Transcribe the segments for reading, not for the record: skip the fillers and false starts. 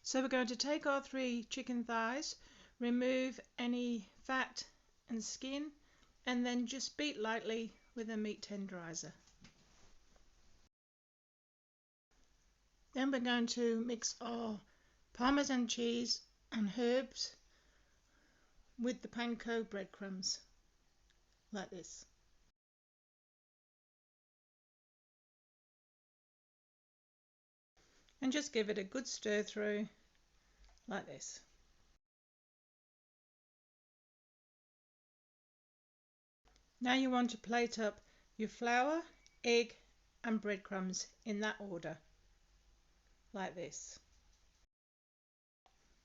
So we're going to take our 3 chicken thighs, remove any fat and skin, and then just beat lightly with a meat tenderizer. Then we're going to mix our Parmesan cheese and herbs with the panko breadcrumbs, like this. And just give it a good stir through, like this. Now you want to plate up your flour, egg and breadcrumbs in that order, like this.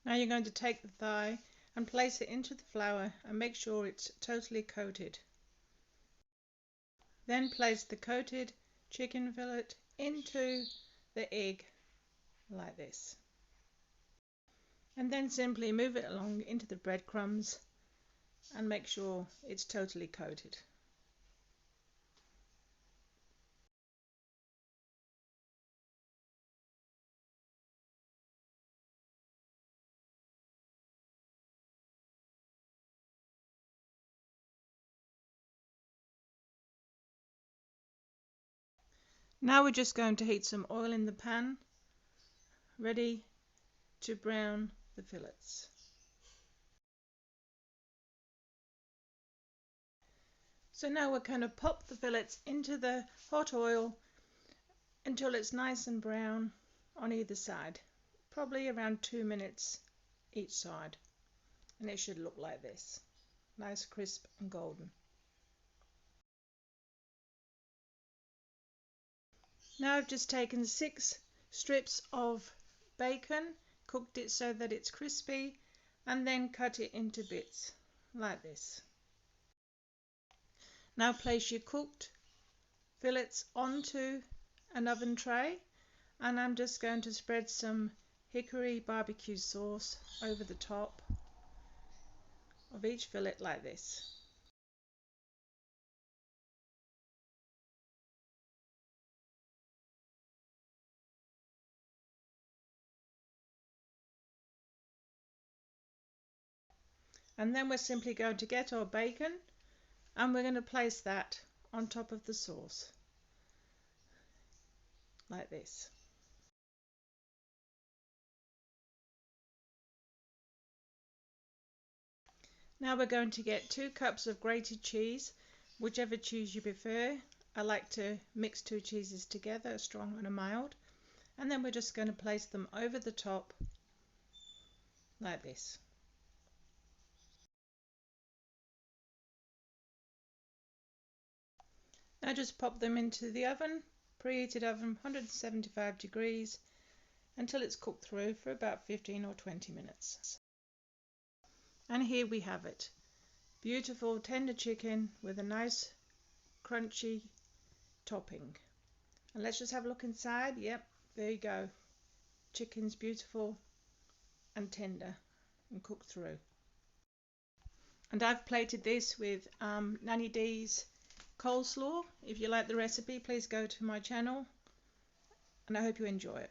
Now you're going to take the thigh and place it into the flour and make sure it's totally coated. Then place the coated chicken fillet into the egg, like this. And then simply move it along into the breadcrumbs and make sure it's totally coated. Now we're just going to heat some oil in the pan, ready to brown the fillets. So now we're going to pop the fillets into the hot oil until it's nice and brown on either side, probably around 2 minutes each side, and it should look like this, nice crisp and golden. Now I've just taken 6 strips of bacon, cooked it so that it's crispy, and then cut it into bits like this. Now place your cooked fillets onto an oven tray, and I'm just going to spread some hickory barbecue sauce over the top of each fillet like this. And then we're simply going to get our bacon and we're going to place that on top of the sauce, like this. Now we're going to get 2 cups of grated cheese, whichever cheese you prefer. I like to mix 2 cheeses together, a strong and a mild. And then we're just going to place them over the top, like this. Now just pop them into the oven, preheated oven, 175 degrees, until it's cooked through for about 15 or 20 minutes. And here we have it. Beautiful tender chicken with a nice crunchy topping. And let's just have a look inside. Yep, there you go. Chicken's beautiful and tender and cooked through. And I've plated this with Nanny D's coleslaw. If you like the recipe, please go to my channel, and I hope you enjoy it.